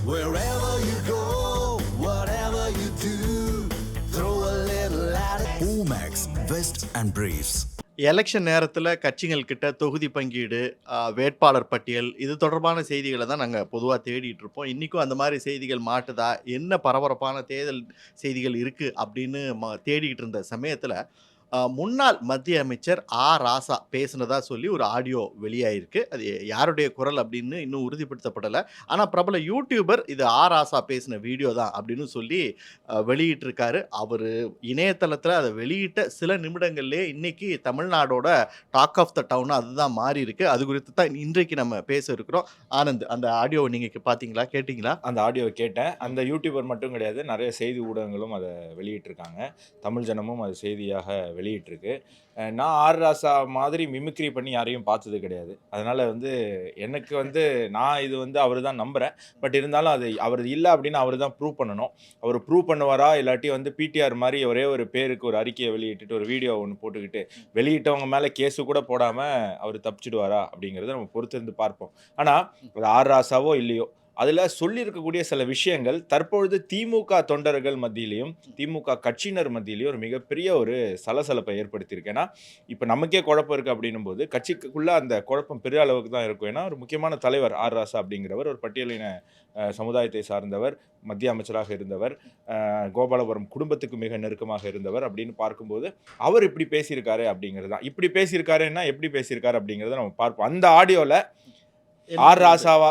Wherever you go, whatever you do, throw a little at it. Omax, Vest and Briefs. Election நேரத்தில் கட்சிகள் கிட்ட தொகுதி பங்கீடு, வேட்பாளர் பட்டியல் இது தொடர்பான செய்திகளை தான் நாங்கள் பொதுவாக தேடிட்டு இருப்போம். இன்றைக்கும் அந்த மாதிரி செய்திகள் மாட்டுதா, என்ன பரபரப்பான தேர்தல் செய்திகள் இருக்குது அப்படின்னு தேடிக்கிட்டு இருந்த சமயத்தில் முன்னாள் மத்திய அமைச்சர் ராசா பேசுனதா சொல்லி ஒரு ஆடியோ வெளியாயிருக்கு. அது யாருடைய குரல் அப்படின்னு இன்னும் உறுதிப்படுத்தப்படலை. ஆனால் பிரபல யூடியூபர் இது ராசா பேசின வீடியோ தான் அப்படின்னு சொல்லி வெளியிட்டிருக்காரு. அவர் இணையதளத்தில் அதை வெளியிட்ட சில நிமிடங்கள்லேயே இன்னைக்கு தமிழ்நாடோட டாக் ஆஃப் த டவுன் அதுதான் மாறி இருக்கு. அது குறித்து தான் இன்றைக்கு நம்ம பேச இருக்கிறோம். ஆனந்த், அந்த ஆடியோவை நீங்கள் பார்த்தீங்களா, கேட்டிங்களா? அந்த ஆடியோவை கேட்டேன். அந்த யூடியூபர் மட்டும் கிடையாது, நிறைய செய்தி ஊடகங்களும் அதை வெளியிட்டிருக்காங்க. தமிழ் ஜனமும் அது செய்தியாக வெளியிட்டிருக்கு. நான் ராசா மாதிரி மிமிக்ரி பண்ணி யாரையும் பார்த்தது கிடையாது. அதனால் எனக்கு நான் இது அவர் தான் நம்புகிறேன். பட் இருந்தாலும் அது அவர் இல்லை அப்படின்னு அவர் தான் ப்ரூவ் பண்ணணும். அவர் ப்ரூவ் பண்ணுவாரா, இல்லாட்டி பிடிஆர் மாதிரி ஒரே ஒரு பேருக்கு ஒரு அறிக்கையை வெளியிட்டுட்டு ஒரு வீடியோ ஒன்று போட்டுக்கிட்டு வெளியிட்டவங்க மேலே கேஸு கூட போடாமல் அவர் தப்பிச்சிடுவாரா அப்படிங்கிறத நம்ம பொறுத்திருந்து பார்ப்போம். ஆனால் அது ராசாவோ இல்லையோ, அதில் சொல்லியிருக்கக்கூடிய சில விஷயங்கள் தற்பொழுது திமுக தொண்டர்கள் மத்தியிலையும் திமுக கட்சியினர் மத்தியிலையும் ஒரு மிகப்பெரிய ஒரு சலசலப்பை ஏற்படுத்தியிருக்கு. ஏன்னா இப்போ நமக்கே குழப்பம் இருக்குது அப்படின்னும் போது கட்சிக்குள்ளே அந்த குழப்பம் பெரிய அளவுக்கு தான் இருக்கும். ஏன்னா ஒரு முக்கியமான தலைவர் ராசா அப்படிங்கிறவர் ஒரு பட்டியலின சமுதாயத்தை சார்ந்தவர், மத்திய அமைச்சராக இருந்தவர், கோபாலபுரம் குடும்பத்துக்கு மிக நெருக்கமாக இருந்தவர் அப்படின்னு பார்க்கும்போது அவர் இப்படி பேசியிருக்காரு அப்படிங்கிறது தான். இப்படி பேசியிருக்காருன்னா எப்படி பேசியிருக்காரு அப்படிங்கிறத நம்ம பார்ப்போம். அந்த ஆடியோவில் ராசாவா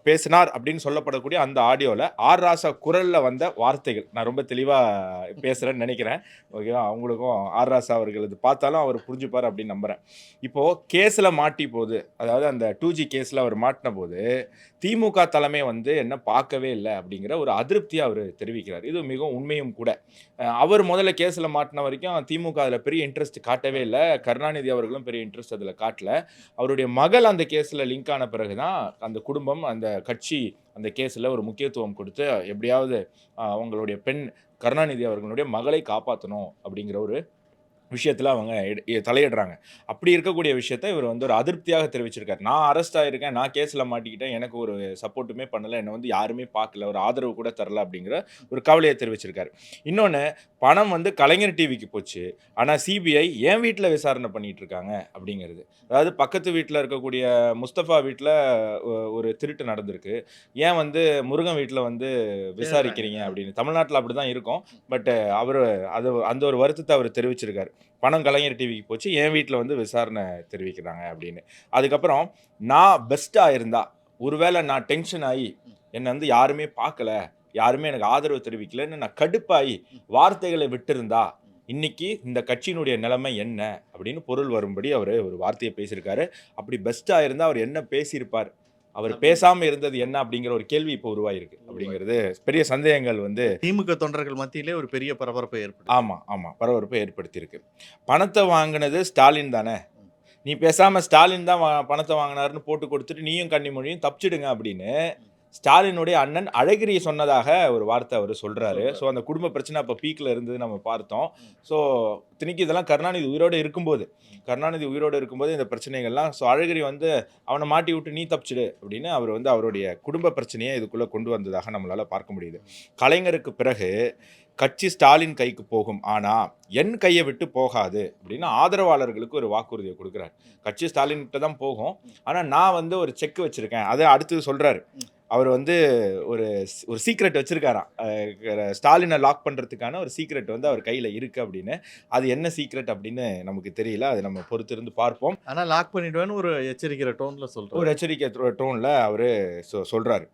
பேசினார் அப்படின்னு சொல்லப்படக்கூடிய அந்த ஆடியோவில் ராசா குரல்ல வந்த வார்த்தைகள் நான் ரொம்ப தெளிவாக பேசுகிறேன்னு நினைக்கிறேன். ஓகேவா? அவங்களுக்கும் ராசா அவர்கள் இது பார்த்தாலும் அவர் புரிஞ்சுப்பார் அப்படின்னு நம்புகிறேன். இப்போது கேஸில் மாட்டி போது, அதாவது அந்த 2G கேஸில் அவர் மாட்டின போது திமுக தலைமை என்ன பார்க்கவே இல்லை அப்படிங்கிற ஒரு அதிருப்தியை அவர் தெரிவிக்கிறார். இது மிகவும் உண்மையும் கூட. அவர் முதல்ல கேஸில் மாட்டின வரைக்கும் திமுக அதில் பெரிய இன்ட்ரெஸ்ட் காட்டவே இல்லை. கருணாநிதி அவர்களும் பெரிய இன்ட்ரெஸ்ட் அதில் காட்டல. அவருடைய மகள் அந்த கேஸில் லிங்க் ஆன பிறகுதான் அந்த குடும்பம், அந்த கட்சி அந்த கேஸில் ஒரு முக்கியத்துவம் கொடுத்து எப்படியாவது அவங்களுடைய பெண் கருணாநிதி அவர்களுடைய மகளை காப்பாற்றணும் அப்படிங்கிற ஒரு விஷயத்தில் அவங்க தலையிடுறாங்க. அப்படி இருக்கக்கூடிய விஷயத்தை இவர் ஒரு அதிருப்தியாக தெரிவிச்சிருக்காரு. நான் அரெஸ்ட் ஆகிருக்கேன், நான் கேஸில் மாட்டிக்கிட்டேன், எனக்கு ஒரு சப்போர்ட்டுமே பண்ணலை, என்னை யாருமே பார்க்கல, ஒரு ஆதரவு கூட தரல அப்படிங்கிற ஒரு கவலையை தெரிவிச்சிருக்காரு. இன்னொன்று, பணம் கலைஞர் டிவிக்கு போச்சு, ஆனால் சிபிஐ என் வீட்டில் விசாரணை பண்ணிட்டு இருக்காங்க அப்படிங்கிறது. அதாவது பக்கத்து வீட்டில் இருக்கக்கூடிய முஸ்தபா வீட்டில் ஒரு திருட்டு நடந்திருக்கு, ஏன் முருகன் வீட்டில் விசாரிக்கிறீங்க அப்படின்னு. தமிழ்நாட்டில் அப்படி தான் இருக்கும். பட் அவர் அந்த ஒரு வருத்தத்தை அவர் தெரிவிச்சிருக்காரு. பணம் கலைஞர் டிவிக்கு போச்சு, என் வீட்டில் விசாரணை தெரிவிக்கிறாங்க அப்படின்னு. அதுக்கப்புறம் நான் பெஸ்ட்டாக இருந்தா, ஒருவேளை நான் டென்ஷன் ஆகி என்னை யாருமே பார்க்கல, யாருமே எனக்கு ஆதரவு தெரிவிக்கலன்னு நான் கடுப்பாகி வார்த்தைகளை விட்டிருந்தா இன்னைக்கு இந்த கட்சியினுடைய நிலைமை என்ன அப்படின்னு பொருள் வரும்படி அவர் ஒரு வார்த்தையை பேசியிருக்காரு. அப்படி பெஸ்ட்டாக இருந்தால் அவர் என்ன பேசியிருப்பார், அவர் பேசாம இருந்தது என்ன அப்படிங்கிற ஒரு கேள்வி இப்போ உருவாயிருக்கு அப்படிங்கிறது பெரிய சந்தேகங்கள் திமுக தொண்டர்கள் மத்தியிலே ஒரு பெரிய பரபரப்பை ஏற்படுத்தி. ஆமா பரபரப்பை ஏற்படுத்தியிருக்கு. பணத்தை வாங்கினது ஸ்டாலின் தானே, நீ பேசாம ஸ்டாலின் தான் பணத்தை வாங்கினாருன்னு போட்டு கொடுத்துட்டு நீயும் கன்னிமொழியும் தப்பிச்சிடுங்க அப்படின்னு ஸ்டாலினுடைய அண்ணன் அழகிரி சொன்னதாக ஒரு வார்த்தை அவர் சொல்றாரு. ஸோ அந்த குடும்ப பிரச்சனை அப்போ பீக்கில் இருந்தது நம்ம பார்த்தோம். ஸோ திணிக்கு இதெல்லாம் கருணாநிதி உயிரோடு இருக்கும்போது இந்த பிரச்சனைகள்லாம். ஸோ அழகிரி அவனை மாட்டி விட்டு நீ தப்பிச்சிடு அப்படின்னு அவர் அவருடைய குடும்ப பிரச்சனையை இதுக்குள்ளே கொண்டு வந்ததாக நம்மளால் பார்க்க முடியுது. கலைஞருக்கு பிறகு கட்சி ஸ்டாலின் கைக்கு போகும், ஆனால் என் கையை விட்டு போகாது அப்படின்னு ஆதரவாளர்களுக்கு ஒரு வாக்குறுதியை கொடுக்குறாரு. கட்சி ஸ்டாலின் கிட்ட தான் போகும், ஆனால் நான் ஒரு செக் வச்சுருக்கேன். அதை அடுத்து சொல்கிறாரு. அவர் ஒரு சீக்ரெட் வச்சுருக்காராம், ஸ்டாலினை லாக் பண்ணுறதுக்கான ஒரு சீக்ரெட் அவர் கையில் இருக்குது அப்படின்னு. அது என்ன சீக்ரெட் அப்படின்னு நமக்கு தெரியல, அது நம்ம பொறுத்திருந்து பார்ப்போம். ஆனால் லாக் பண்ணிடுவேன்னு ஒரு எச்சரிக்கிற டோனில் சொல்கிறார். ஒரு எச்சரிக்கை டோனில் அவர் சொல்கிறாரு,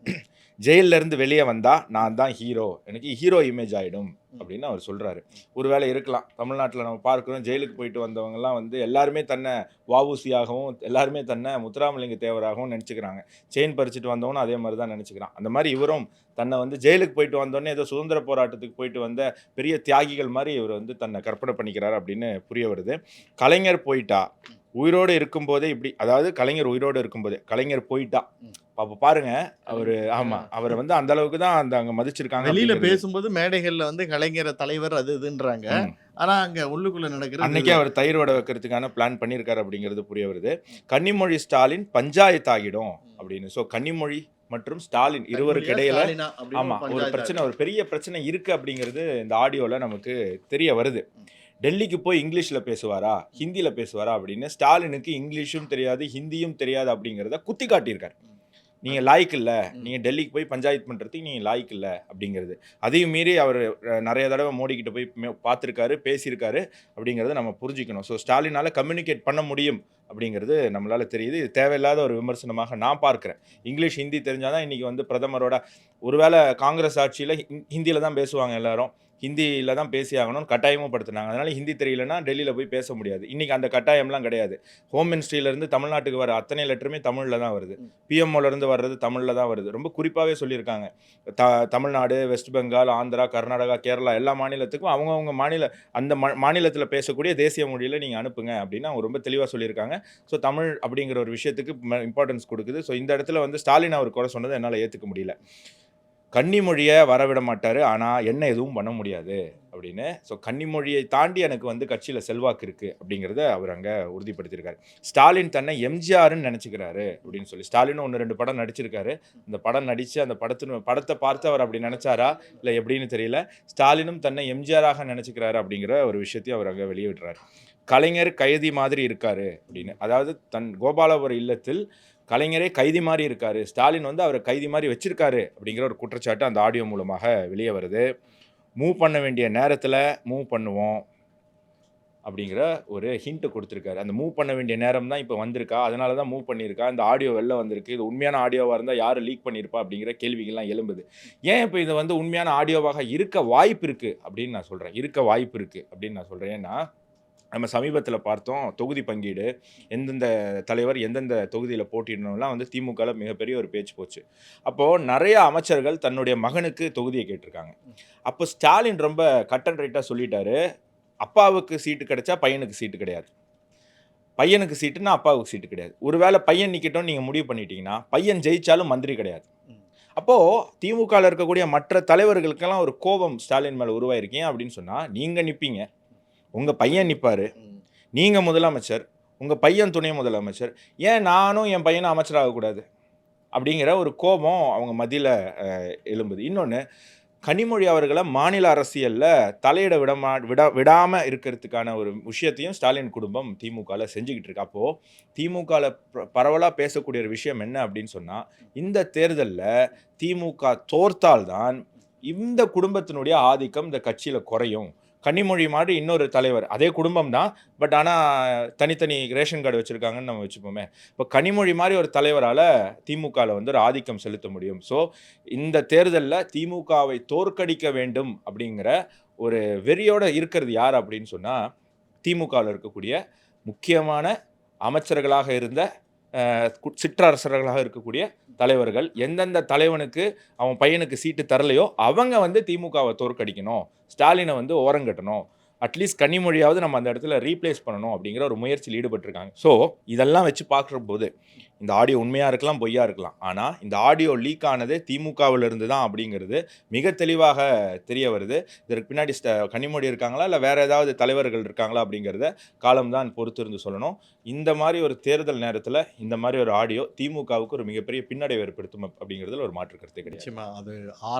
ஜெயிலிருந்து வெளியே வந்தால் நான் தான் ஹீரோ, எனக்கு ஹீரோ இமேஜ் ஆகிடும் அப்படின்னு அவர் சொல்கிறாரு. ஒருவேளை இருக்கலாம். தமிழ்நாட்டில் நம்ம பார்க்குறோம், ஜெயிலுக்கு போயிட்டு வந்தவங்கலாம் எல்லாருமே தன்னை வஉசியாகவும் எல்லாருமே தன்னை முத்துராமலிங்க தேவராகவும் நினச்சிக்கிறாங்க. செயின் பறிச்சுட்டு வந்தவனும் அதே மாதிரி தான் நினச்சிக்கிறான். அந்த மாதிரி இவரும் தன்னை ஜெயிலுக்கு போயிட்டு வந்தோடனே ஏதோ சுதந்திர போராட்டத்துக்கு போயிட்டு வந்த பெரிய தியாகிகள் மாதிரி இவர் தன்னை கற்பனை பண்ணிக்கிறார் அப்படின்னு புரிய வருது. கலைஞர் போயிட்டா, உயிரோடு இருக்கும்போதே இப்படி, அதாவது கலைஞர் உயிரோடு இருக்கும்போதே, கலைஞர் போயிட்டா அப்போ பாருங்க அவர் அவரை அந்த அளவுக்கு தான் அங்கே மதிச்சிருக்காங்க. வெளியில பேசும்போது மேடைகள்ல கலைஞர் தலைவர் அது இதுன்றாங்க, ஆனா அங்க உள்ளுக்குள்ள நடக்கிற அன்னைக்கே அவர் தயிர் வடை வைக்கிறதுக்கான பிளான் பண்ணியிருக்காரு அப்படிங்கிறது புரிய வருது. கன்னிமொழி ஸ்டாலின் பஞ்சாயத்து ஆகிடும் அப்படின்னு. ஸோ கன்னிமொழி மற்றும் ஸ்டாலின் இருவருக்கு இடையில ஸ்டாலினா அப்படின்னு ஆமா ஒரு பஞ்சாயத்து பிரச்சனை, ஒரு பெரிய பிரச்சனை இருக்கு அப்படிங்கிறது இந்த ஆடியோல நமக்கு தெரிய வருது. டெல்லிக்கு போய் இங்கிலீஷ்ல பேசுவாரா, ஹிந்தியில பேசுவாரா அப்படின்னு ஸ்டாலினுக்கு இங்கிலீஷும் தெரியாது, ஹிந்தியும் தெரியாது அப்படிங்கிறத குத்தி காட்டியிருக்காரு. நீங்க லாய்க்கு இல்ல, நீங்க டெல்லிக்கு போய் பஞ்சாயத்து பண்றதுக்கு நீங்க லாய்க்கு இல்ல அப்படிங்கிறது. அதையும் மீறி அவர் நிறைய தடவை மோடி கிட்ட போய் பார்த்திருக்காரு, பேசியிருக்காரு அப்படிங்கிறத நம்ம புரிஞ்சுக்கணும். ஸோ ஸ்டாலினால கம்யூனிகேட் பண்ண முடியும் அப்படிங்கிறது நம்மளால தெரியுது. இது தேவையில்லாத ஒரு விமர்சனமாக நான் பார்க்கிறேன். இங்கிலீஷ் ஹிந்தி தெரிஞ்சாதான் இன்னைக்கு வந்து பிரதமரோட ஒருவேளை காங்கிரஸ் ஆட்சியில ஹிந்தியில தான் பேசுவாங்க எல்லாரும், ஹிந்தியில தான் பேசி ஆகணும்னு கட்டாயமும் படுத்துனாங்க. அதனால ஹிந்தி தெரியலன்னா டெல்லியில் போய் பேச முடியாது. இன்னைக்கு அந்த கட்டாயம்லாம் கிடையாது. ஹோம் மினிஸ்ட்ரியிலேருந்து தமிழ்நாட்டுக்கு வர அத்தனை லெட்டருமே தமிழில் தான் வருது. பிஎம்ஓலேருந்து வர்றது தமிழில் தான் வருது. ரொம்ப குறிப்பாகவே சொல்லியிருக்காங்க. தமிழ்நாடு, வெஸ்ட் பெங்கால், ஆந்திரா, கர்நாடகா, கேரளா எல்லா மாநிலத்துக்கும் அவங்கவுங்க அந்த மாநிலத்தில் பேசக்கூடிய தேசிய மொழியில் நீங்கள் அனுப்புங்க அப்படின்னு அவங்க ரொம்ப தெளிவாக சொல்லியிருக்காங்க. ஸோ தமிழ் அப்படிங்கிற ஒரு விஷயத்துக்கு இம்பார்ட்டன்ஸ் கொடுக்குது. ஸோ இந்த இடத்துல வந்து ஸ்டாலின் அவர் குறை சொன்னதை என்னால் ஏற்றுக்க முடியல. கன்னிமொழியை வரவிட மாட்டார், ஆனால் என்ன எதுவும் பண்ண முடியாது அப்படின்னு. ஸோ கன்னிமொழியை தாண்டி எனக்கு வந்து கட்சியில் செல்வாக்கு இருக்குது அப்படிங்கிறத அவர் அங்கே உறுதிப்படுத்தியிருக்காரு. ஸ்டாலின் தன்னை எம்ஜிஆர்னு நினச்சிக்கிறாரு அப்படின்னு சொல்லி. ஸ்டாலினும் 1-2 படம் நடிச்சிருக்காரு. அந்த படம் நடித்து அந்த படத்தை பார்த்து அவர் அப்படி நினச்சாரா இல்லை எப்படின்னு தெரியல. ஸ்டாலினும் தன்னை எம்ஜிஆராக நினச்சிக்கிறாரு அப்படிங்கிற ஒரு விஷயத்தையும் அவர் அங்கே வெளியிடுறாரு. கலைஞர் கைதி மாதிரி இருக்காரு அப்படின்னு. அதாவது தன் கோபாலபுரம் இல்லத்தில் கலைஞரே கைதி மாதிரி இருக்காரு, ஸ்டாலின் வந்து அவரை கைதி மாதிரி வச்சிருக்காரு அப்படிங்கிற ஒரு குற்றச்சாட்டு அந்த ஆடியோ மூலமாக வெளியே வருது. மூவ் பண்ண வேண்டிய நேரத்தில் மூவ் பண்ணுவோம் அப்படிங்கிற ஒரு ஹிண்ட் கொடுத்துருக்காரு. அந்த மூவ் பண்ண வேண்டிய நேரம் தான் இப்போ வந்திருக்கா, அதனால தான் மூவ் பண்ணியிருக்கா, இந்த ஆடியோ வெளில வந்திருக்கு, இது உண்மையான ஆடியோவாக இருந்தால் யார் லீக் பண்ணியிருப்பா அப்படிங்கிற கேள்விகள்லாம் எழும்புது. ஏன் இப்போ இது வந்து உண்மையான ஆடியோவாக இருக்க வாய்ப்பு இருக்குது அப்படின்னு நான் சொல்கிறேன். இருக்க வாய்ப்பு இருக்குது அப்படின்னு நான் சொல்கிறேன். ஏன்னா நம்ம சமீபத்தில் பார்த்தோம் தொகுதி பங்கீடு, எந்தெந்த தலைவர் எந்தெந்த தொகுதியில் போட்டிடணும்லாம் வந்து திமுகவில் மிகப்பெரிய ஒரு பேச்சு போச்சு. அப்போது நிறைய அமைச்சர்கள் தன்னுடைய மகனுக்கு தொகுதியை கேட்டிருக்காங்க. அப்போ ஸ்டாலின் ரொம்ப கட் அண்ட் ரைட்டாக சொல்லிட்டாரு, அப்பாவுக்கு சீட்டு கிடைச்சா பையனுக்கு சீட்டு கிடையாது, பையனுக்கு சீட்டுன்னா அப்பாவுக்கு சீட்டு கிடையாது. ஒருவேளை பையன் நிற்கட்டும் நீங்கள் முடிவு பண்ணிட்டீங்கன்னா பையன் ஜெயிச்சாலும் மந்திரி கிடையாது. அப்போது திமுகவில் இருக்கக்கூடிய மற்ற தலைவர்களுக்கெல்லாம் ஒரு கோபம் ஸ்டாலின் மேலே உருவாயிருக்கீங்க அப்படின்னு சொன்னால், நீங்கள் நிற்பீங்க, உங்கள் பையன் நிற்பார், நீங்கள் முதலமைச்சர், உங்கள் பையன் துணை முதலமைச்சர், ஏன் நானும் என் பையனும் அமைச்சராகக்கூடாது அப்படிங்கிற ஒரு கோபம் அவங்க மத்தியில் எழும்புது. இன்னொன்று, கனிமொழி அவர்களை மாநில அரசியலில் தலையிட விடாமல் இருக்கிறதுக்கான ஒரு விஷயத்தையும் ஸ்டாலின் குடும்பம் திமுகவில் செஞ்சுக்கிட்டு இருக்கு. அப்போது திமுகவில் பரவலாக பேசக்கூடிய ஒரு விஷயம் என்ன அப்படின்னு சொன்னால், இந்த தேர்தலில் திமுக தோற்றால்தான் இந்த குடும்பத்தினுடைய ஆதிக்கம் இந்த கட்சியில் குறையும். கன்னிமொழி மாதிரி இன்னொரு தலைவர், அதே குடும்பம் தான், பட் ஆனால் தனித்தனி ரேஷன் கார்டு வச்சுருக்காங்கன்னு நம்ம வச்சுப்போமே. இப்போ கனிமொழி மாதிரி ஒரு தலைவரால் திமுகவில் வந்து ஒரு ஆதிக்கம் செலுத்த முடியும். ஸோ இந்த தேர்தலில் திமுகவை தோற்கடிக்க வேண்டும் அப்படிங்கிற ஒரு வெறியோடு இருக்கிறது யார் அப்படின்னு சொன்னால், திமுகவில் இருக்கக்கூடிய முக்கியமான அமைச்சர்களாக இருந்த சிற்றரசர்களாக இருக்கக்கூடிய தலைவர்கள். எந்தெந்த தலைவனுக்கு அவன் பையனுக்கு சீட்டு தரலையோ அவங்க வந்து திமுகவை தோற்கடிக்கணும், ஸ்டாலினை வந்து ஓரங்கட்டணும், அட்லீஸ்ட் கன்னிமொழியாவது நம்ம அந்த இடத்துல ரீப்ளேஸ் பண்ணணும் அப்படிங்கிற ஒரு முயற்சியில் ஈடுபட்டிருக்காங்க. ஸோ இதெல்லாம் வச்சு பார்க்குற போது இந்த ஆடியோ உண்மையாக இருக்கலாம், பொய்யா இருக்கலாம், ஆனால் இந்த ஆடியோ லீக் ஆனது திமுகவில் இருந்து தான் அப்படிங்கிறது மிக தெளிவாக தெரிய வருது. இதற்கு பின்னாடி கன்னிமொழி இருக்காங்களா இல்லை வேறு ஏதாவது தலைவர்கள் இருக்காங்களா அப்படிங்கிறத காலம்தான் பொறுத்து இருந்து சொல்லணும். இந்த மாதிரி ஒரு தேர்தல் நேரத்தில் இந்த மாதிரி ஒரு ஆடியோ திமுகவுக்கு ஒரு மிகப்பெரிய பின்னடைவு ஏற்படுத்தும் அப்படிங்கிறதுல ஒரு மாற்று கருத்து கிடையாது. நிச்சயமா அது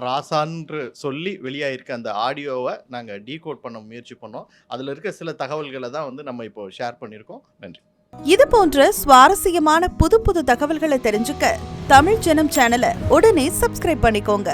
ராசான்னு சொல்லி வெளியாயிருக்க அந்த ஆடியோவை நாங்கள் டீகோட் பண்ண முயற்சி பண்ணோம். அதில் இருக்க சில தகவல்களை தான் வந்து நம்ம இப்போ ஷேர் பண்ணியிருக்கோம். நன்றி. இது போன்ற சுவாரஸ்யமான புது தகவல்களை தெரிஞ்சுக்க தமிழ் ஜனம் சேனலை உடனே சப்ஸ்கிரைப் பண்ணிக்கோங்க.